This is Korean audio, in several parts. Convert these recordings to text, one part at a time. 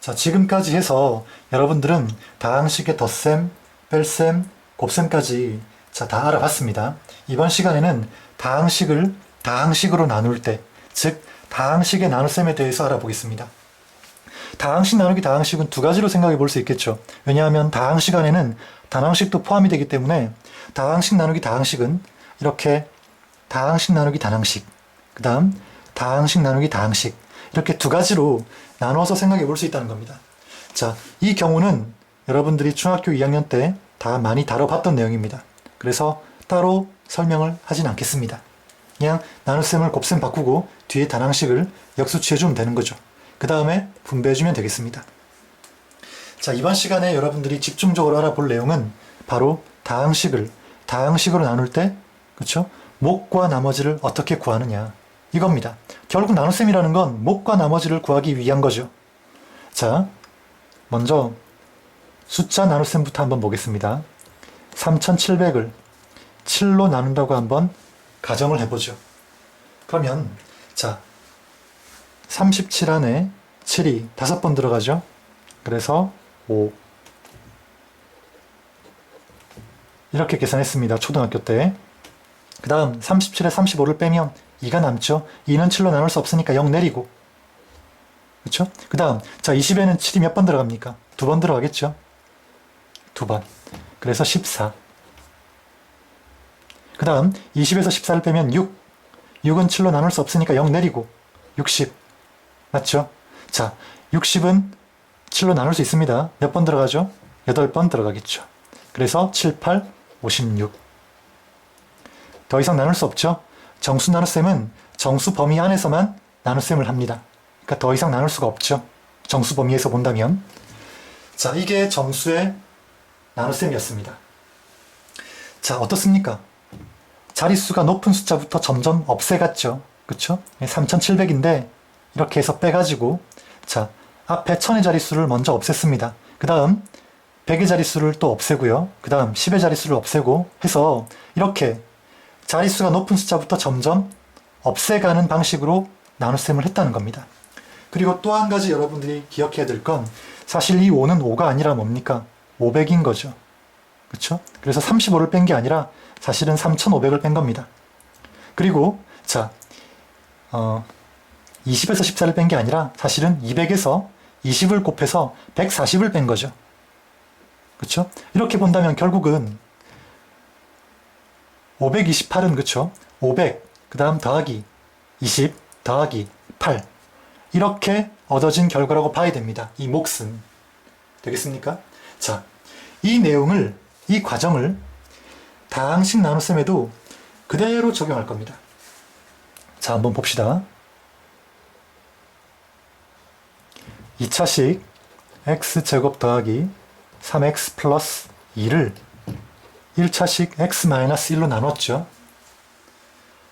자, 지금까지 해서 여러분들은 다항식의 덧셈, 뺄셈, 곱셈까지 다 알아봤습니다. 이번 시간에는 다항식을 다항식으로 나눌 때, 즉 다항식의 나눗셈에 대해서 알아보겠습니다. 다항식 나누기 다항식은 두 가지로 생각해 볼 수 있겠죠. 왜냐하면 다항식 안에는 단항식도 포함이 되기 때문에 다항식 나누기 다항식은 이렇게 다항식 나누기 단항식, 그 다음 다항식 나누기 다항식, 이렇게 두 가지로 나눠서 생각해 볼 수 있다는 겁니다. 자, 이 경우는 여러분들이 중학교 2학년 때 다 많이 다뤄봤던 내용입니다. 그래서 따로 설명을 하진 않겠습니다. 그냥 나눗셈을 곱셈 바꾸고 뒤에 단항식을 역수취해주면 되는 거죠. 그 다음에 분배해주면 되겠습니다. 자, 이번 시간에 여러분들이 집중적으로 알아볼 내용은 바로 다항식을 다항식으로 나눌 때, 그쵸? 목과 나머지를 어떻게 구하느냐, 이겁니다. 결국 나눗셈이라는 건 목과 나머지를 구하기 위한 거죠. 자, 먼저 숫자 나눗셈부터 한번 보겠습니다. 3700을 7로 나눈다고 한번 가정을 해보죠. 그러면 자, 37 안에 7이 5번 들어가죠. 그래서 5 이렇게 계산했습니다. 초등학교 때. 그 다음 37에 35를 빼면 2가 남죠. 2는 7로 나눌 수 없으니까 0 내리고, 그렇죠? 그 다음 자, 20에는 7이 몇 번 들어갑니까? 2번 들어가겠죠. 2번. 그래서 14. 그 다음 20에서 14를 빼면 6. 6은 7로 나눌 수 없으니까 0 내리고 60. 맞죠? 자, 60은 7로 나눌 수 있습니다. 몇 번 들어가죠? 8번 들어가겠죠. 그래서 7, 8, 56. 더 이상 나눌 수 없죠? 정수 나눗셈은 정수 범위 안에서만 나눗셈을 합니다. 그러니까 더 이상 나눌 수가 없죠. 정수 범위에서 본다면. 자, 이게 정수의 나눗셈이었습니다. 자, 어떻습니까? 자릿수가 높은 숫자부터 점점 없애갔죠. 그쵸? 3700인데 이렇게 해서 빼가지고, 자, 앞에 1000의 자릿수를 먼저 없앴습니다. 그 다음 100의 자릿수를 또 없애고요. 그 다음 10의 자릿수를 없애고 해서 이렇게 자릿수가 높은 숫자부터 점점 없애가는 방식으로 나눗셈을 했다는 겁니다. 그리고 또 한 가지 여러분들이 기억해야 될 건, 사실 이 5는 5가 아니라 뭡니까? 500인 거죠. 그쵸? 그래서 35를 뺀 게 아니라 사실은 3500을 뺀 겁니다. 그리고 자, 20에서 14를 뺀 게 아니라 사실은 200에서 20을 곱해서 140을 뺀 거죠. 그쵸? 이렇게 본다면 결국은 528은 그쵸? 500, 그 다음 더하기 20, 더하기 8, 이렇게 얻어진 결과라고 봐야 됩니다. 이 몫은. 되겠습니까? 자, 이 내용을, 이 과정을 다항식 나눗셈에도 그대로 적용할 겁니다. 자, 한번 봅시다. 2차식 x제곱 더하기 3x 플러스 2를 1차식 x-1로 나눴죠.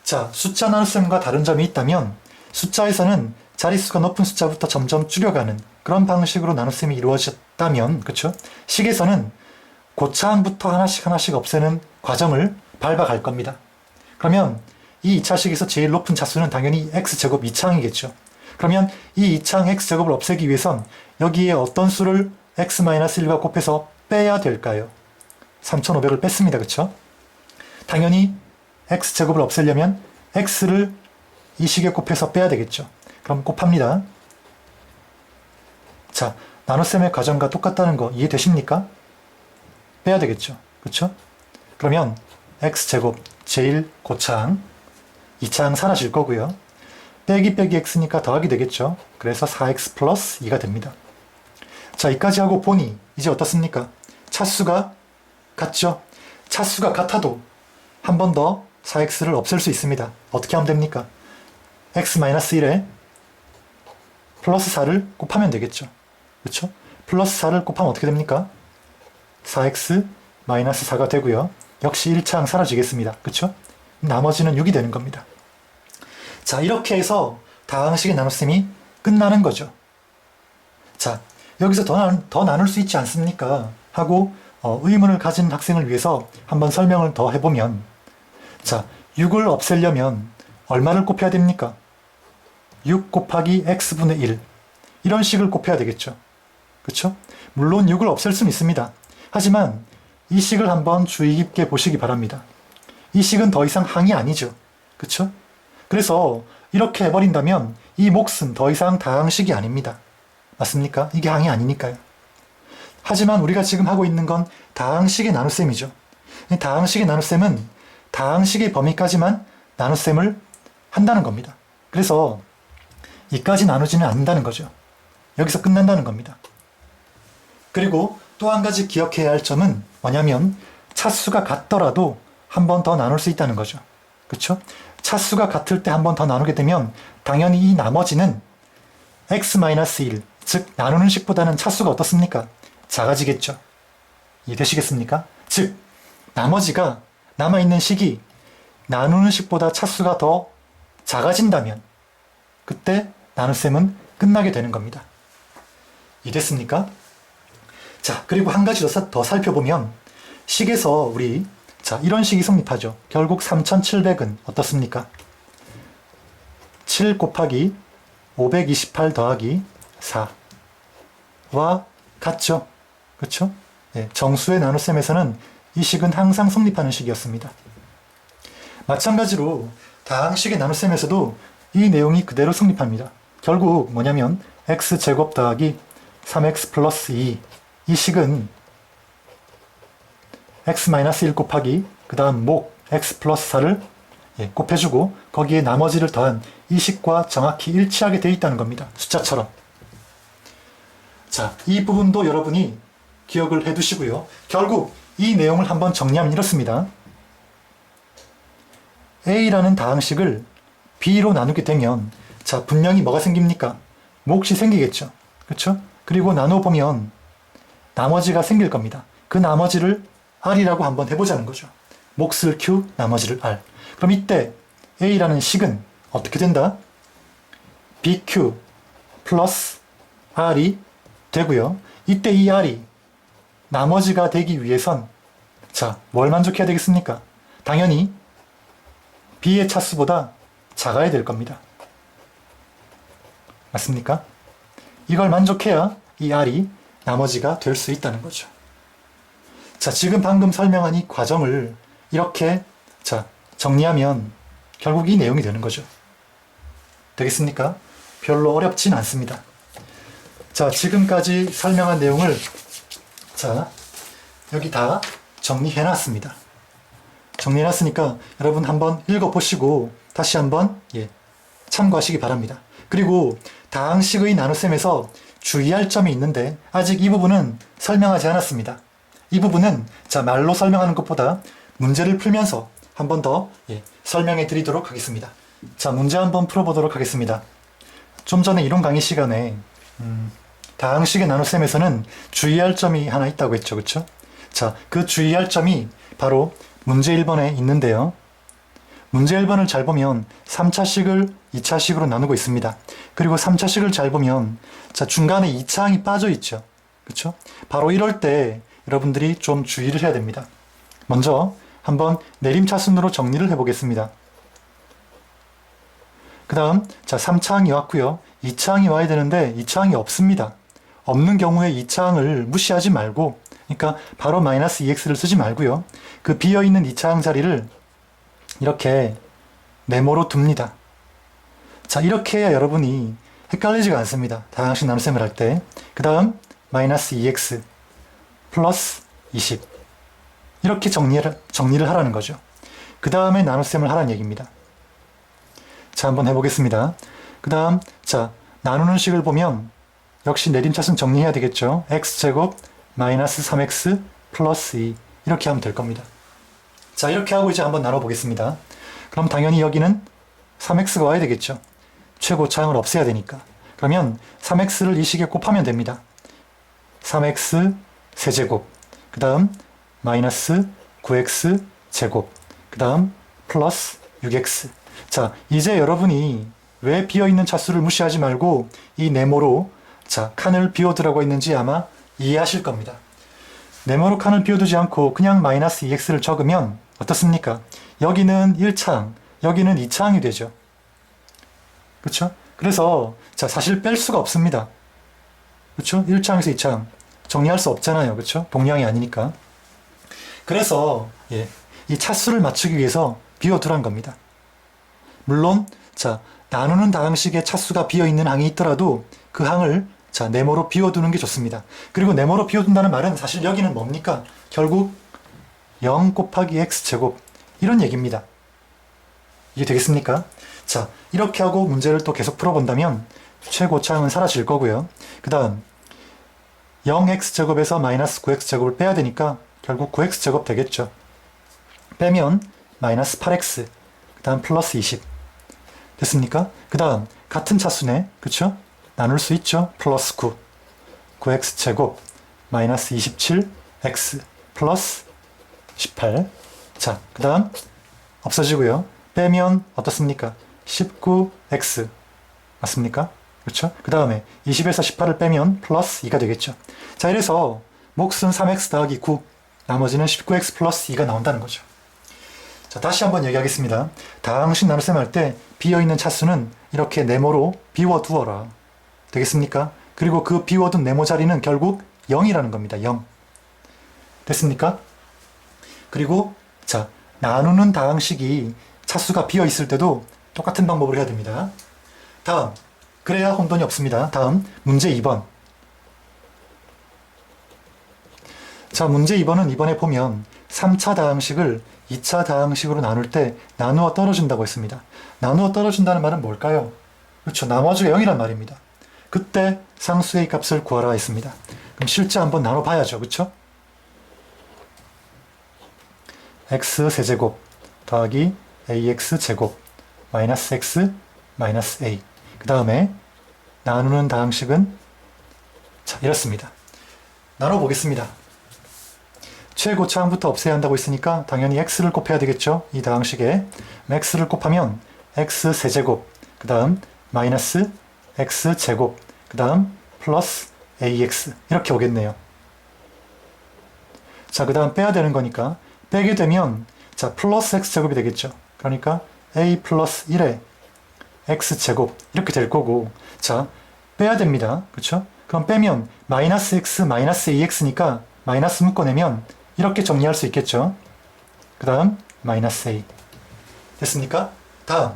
자, 숫자 나눗셈과 다른 점이 있다면 숫자에서는 자릿수가 높은 숫자부터 점점 줄여가는 그런 방식으로 나눗셈이 이루어졌다면, 그쵸? 식에서는 고차항부터 하나씩 하나씩 없애는 과정을 밟아갈 겁니다. 그러면 이 2차식에서 제일 높은 차수는 당연히 x제곱 2차항이겠죠. 그러면 이 2차항 x제곱을 없애기 위해선 여기에 어떤 수를 x-1과 곱해서 빼야 될까요? 3500을 뺐습니다. 그쵸? 당연히 x제곱을 없애려면 x를 이 식에 곱해서 빼야 되겠죠. 그럼 곱합니다. 자, 나눗셈의 과정과 똑같다는 거 이해되십니까? 빼야 되겠죠. 그쵸? 그러면 x제곱 제일 고차항, 2차항 사라질 거고요. 빼기 x니까 더하기 되겠죠. 그래서 4x 플러스 2가 됩니다. 자, 이까지 하고 보니 이제 어떻습니까? 차수가 같죠? 차수가 같아도 한 번 더 4x를 없앨 수 있습니다. 어떻게 하면 됩니까? x-1에 플러스 4를 곱하면 되겠죠. 그렇죠? 플러스 4를 곱하면 어떻게 됩니까? 4x-4가 되고요. 역시 1차항 사라지겠습니다. 그렇죠? 나머지는 6이 되는 겁니다. 자, 이렇게 해서 다항식의 나눗셈이 끝나는 거죠. 자, 여기서 더 나눌 수 있지 않습니까? 하고 의문을 가진 학생을 위해서 한번 설명을 더 해보면, 자, 6을 없애려면 얼마를 곱해야 됩니까? 6 곱하기 x분의 1, 이런 식을 곱해야 되겠죠. 그쵸? 물론 6을 없앨 수는 있습니다. 하지만 이 식을 한번 주의 깊게 보시기 바랍니다. 이 식은 더 이상 항이 아니죠. 그쵸? 그래서 이렇게 해버린다면 이 몫은 더 이상 다항식이 아닙니다. 맞습니까? 이게 항이 아니니까요. 하지만 우리가 지금 하고 있는 건 다항식의 나눗셈이죠. 다항식의 나눗셈은 다항식의 범위까지만 나눗셈을 한다는 겁니다. 그래서 이까지 나누지는 않는다는 거죠. 여기서 끝난다는 겁니다. 그리고 또 한 가지 기억해야 할 점은 뭐냐면 차수가 같더라도 한 번 더 나눌 수 있다는 거죠. 그쵸? 차수가 같을 때 한 번 더 나누게 되면 당연히 이 나머지는 x-1, 즉 나누는 식보다는 차수가 어떻습니까? 작아지겠죠. 이해되시겠습니까? 즉 나머지가 남아있는 식이 나누는 식보다 차수가 더 작아진다면 그때 나눗셈은 끝나게 되는 겁니다. 이해됐습니까? 자, 그리고 한 가지 더 살펴보면 식에서 우리 이런 식이 성립하죠. 결국 3700은 어떻습니까? 7 곱하기 528 더하기 4와 같죠. 그렇죠? 예, 정수의 나눗셈에서는 이 식은 항상 성립하는 식이었습니다. 마찬가지로 다항식의 나눗셈에서도 이 내용이 그대로 성립합니다. 결국 뭐냐면 x제곱 더하기 3x 플러스 2 이 식은 x-1 곱하기 그 다음 목 x 플러스 4를 곱해주고 거기에 나머지를 더한 이 식과 정확히 일치하게 되어 있다는 겁니다. 숫자처럼. 자, 이 부분도 여러분이 기억을 해두시고요. 결국 이 내용을 한번 정리하면 이렇습니다. A라는 다항식을 B로 나누게 되면 자, 분명히 뭐가 생깁니까? 몫이 생기겠죠. 그렇죠? 그리고 나눠보면 나머지가 생길 겁니다. 그 나머지를 R이라고 한번 해보자는 거죠. 몫을 Q, 나머지를 R. 그럼 이때 A라는 식은 어떻게 된다? BQ 플러스 R이 되고요. 이때 이 R이 나머지가 되기 위해선 자, 뭘 만족해야 되겠습니까? 당연히 B의 차수보다 작아야 될 겁니다. 맞습니까? 이걸 만족해야 이 R이 나머지가 될 수 있다는 거죠. 자, 지금 방금 설명한 이 과정을 이렇게 정리하면 결국 이 내용이 되는 거죠. 되겠습니까? 별로 어렵진 않습니다. 자, 지금까지 설명한 내용을 여기 다 정리해놨습니다. 정리해놨으니까 여러분 한번 읽어보시고 다시 한번 참고하시기 바랍니다. 그리고 다항식의 나눗셈에서 주의할 점이 있는데 아직 이 부분은 설명하지 않았습니다. 이 부분은 말로 설명하는 것보다 문제를 풀면서 한 번 더 설명해 드리도록 하겠습니다. 자, 문제 한번 풀어보도록 하겠습니다. 좀 전에 이론 강의 시간에 다항식의 나눗셈에서는 주의할 점이 하나 있다고 했죠. 그쵸? 자, 그 주의할 점이 바로 문제 1번에 있는데요. 문제 1번을 잘 보면 3차식을 2차식으로 나누고 있습니다. 그리고 3차식을 잘 보면 중간에 2차항이 빠져 있죠. 그쵸? 바로 이럴 때 여러분들이 좀 주의를 해야 됩니다. 먼저 한번 내림차순으로 정리를 해보겠습니다. 그 다음 3차항이 왔고요. 2차항이 와야 되는데 2차항이 없습니다. 없는 경우에 2차항을 무시하지 말고 그러니까 바로 마이너스 2x를 쓰지 말고요. 그 비어있는 2차항 자리를 이렇게 네모로 둡니다. 자, 이렇게 해야 여러분이 헷갈리지가 않습니다. 다항식 나눗셈을 할 때. 그 다음 마이너스 2x 플러스 20 이렇게 정리를 하라는 거죠. 그 다음에 나눗셈을 하라는 얘기입니다. 자, 한번 해보겠습니다. 그 다음 나누는 식을 보면 역시 내림차순 정리해야 되겠죠. x제곱 마이너스 3x 플러스 2 이렇게 하면 될 겁니다. 자, 이렇게 하고 이제 한번 나눠보겠습니다. 그럼 당연히 여기는 3x가 와야 되겠죠. 최고차항을 없애야 되니까. 그러면 3x를 이 식에 곱하면 됩니다. 3x 세제곱 그 다음 마이너스 9x 제곱 그 다음 플러스 6x. 자, 이제 여러분이 왜 비어있는 차수를 무시하지 말고 이 네모로 칸을 비워두라고 했는지 아마 이해하실 겁니다. 네모로 칸을 비워두지 않고 그냥 마이너스 2x를 적으면 어떻습니까? 여기는 1차항, 여기는 2차항이 되죠. 그렇죠? 그래서 사실 뺄 수가 없습니다. 그렇죠? 1차항에서 2차항 정리할 수 없잖아요. 그렇죠? 동량이 아니니까. 그래서 이 차수를 맞추기 위해서 비워두란 겁니다. 물론 자 나누는 다항식에 차수가 비어있는 항이 있더라도 그 항을 자 네모로 비워두는 게 좋습니다. 그리고 네모로 비워둔다는 말은 사실 여기는 뭡니까? 결국 0 곱하기 x제곱 이런 얘기입니다. 이게 되겠습니까? 자 이렇게 하고 문제를 또 계속 풀어본다면 최고차항은 사라질 거고요. 그 다음 0x제곱에서 마이너스 9x제곱을 빼야 되니까 결국 9x제곱 되겠죠. 빼면 마이너스 8x 그 다음 플러스 20 됐습니까? 그 다음 같은 차수네. 그쵸? 나눌 수 있죠? 플러스 9 9x제곱 마이너스 27x 플러스 18 자, 그 다음 없어지고요. 빼면 어떻습니까? 19x 맞습니까? 그렇죠? 그 다음에 20에서 18을 빼면 플러스 2가 되겠죠. 자, 이래서 몫은 3x 더하기 9 나머지는 19x 플러스 2가 나온다는 거죠. 자, 다시 한번 얘기하겠습니다. 다항식 나눗셈 할 때 비어있는 차수는 이렇게 네모로 비워두어라. 되겠습니까? 그리고 그 비워둔 네모 자리는 결국 0이라는 겁니다. 0. 됐습니까? 그리고 자 나누는 다항식이 차수가 비어있을 때도 똑같은 방법을 해야 됩니다. 다음 그래야 혼돈이 없습니다. 다음 문제 2번. 자 문제 2번은 이번에 보면 3차 다항식을 2차 다항식으로 나눌 때 나누어 떨어진다고 했습니다. 나누어 떨어진다는 말은 뭘까요? 그렇죠. 나머지가 0이란 말입니다. 그때 상수의 값을 구하라 했습니다. 그럼 실제 한번 나눠봐야죠. 그렇죠? x 세제곱 더하기 ax 제곱 마이너스 x 마이너스 a 그 다음에 나누는 다항식은 자 이렇습니다. 나눠보겠습니다. 최고차항부터 없애야 한다고 했으니까 당연히 x를 곱해야 되겠죠. 이 다항식에 x를 곱하면 x 세제곱 그 다음 마이너스 x 제곱 그 다음 플러스 ax 이렇게 오겠네요. 자 그 다음 빼야 되는 거니까 빼게 되면 자 플러스 x제곱이 되겠죠. 그러니까 a 플러스 1에 x제곱 이렇게 될 거고 자 빼야 됩니다. 그렇죠? 그럼 빼면 마이너스 x 마이너스 ax니까 마이너스 묶어내면 이렇게 정리할 수 있겠죠. 그 다음 마이너스 a 됐습니까? 다음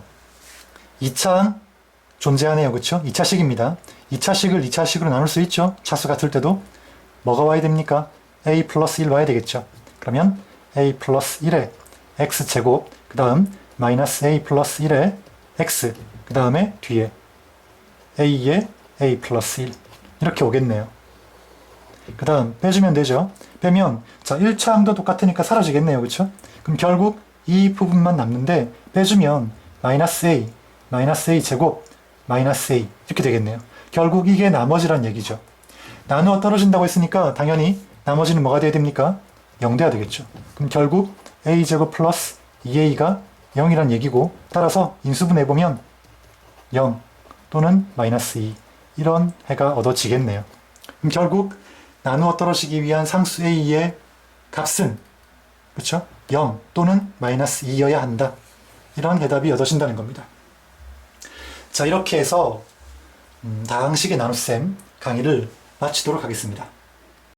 2차항 존재하네요. 그렇죠? 2차식입니다. 2차식을 2차식으로 나눌 수 있죠. 차수 같을 때도 뭐가 와야 됩니까? a 플러스 1 와야 되겠죠. 그러면 a 플러스 1에 x제곱 그 다음 마이너스 a 플러스 1에 x 그 다음에 뒤에 a에 a 플러스 1 이렇게 오겠네요. 그 다음 빼주면 되죠. 빼면 자 1차항도 똑같으니까 사라지겠네요. 그렇죠? 그럼 결국 이 부분만 남는데 빼주면 마이너스 a 제곱 마이너스 a 이렇게 되겠네요. 결국 이게 나머지란 얘기죠. 나누어 떨어진다고 했으니까 당연히 나머지는 뭐가 돼야 됩니까? 0 돼야 되겠죠. 그럼 결국 a제곱 플러스 2a가 0이란 얘기고 따라서 인수분해해보면 0 또는 마이너스 2 이런 해가 얻어지겠네요. 그럼 결국 나누어 떨어지기 위한 상수 a의 값은 그렇죠? 0 또는 마이너스 2여야 한다. 이런 해답이 얻어진다는 겁니다. 자 이렇게 해서 다항식의 나눗셈 강의를 마치도록 하겠습니다.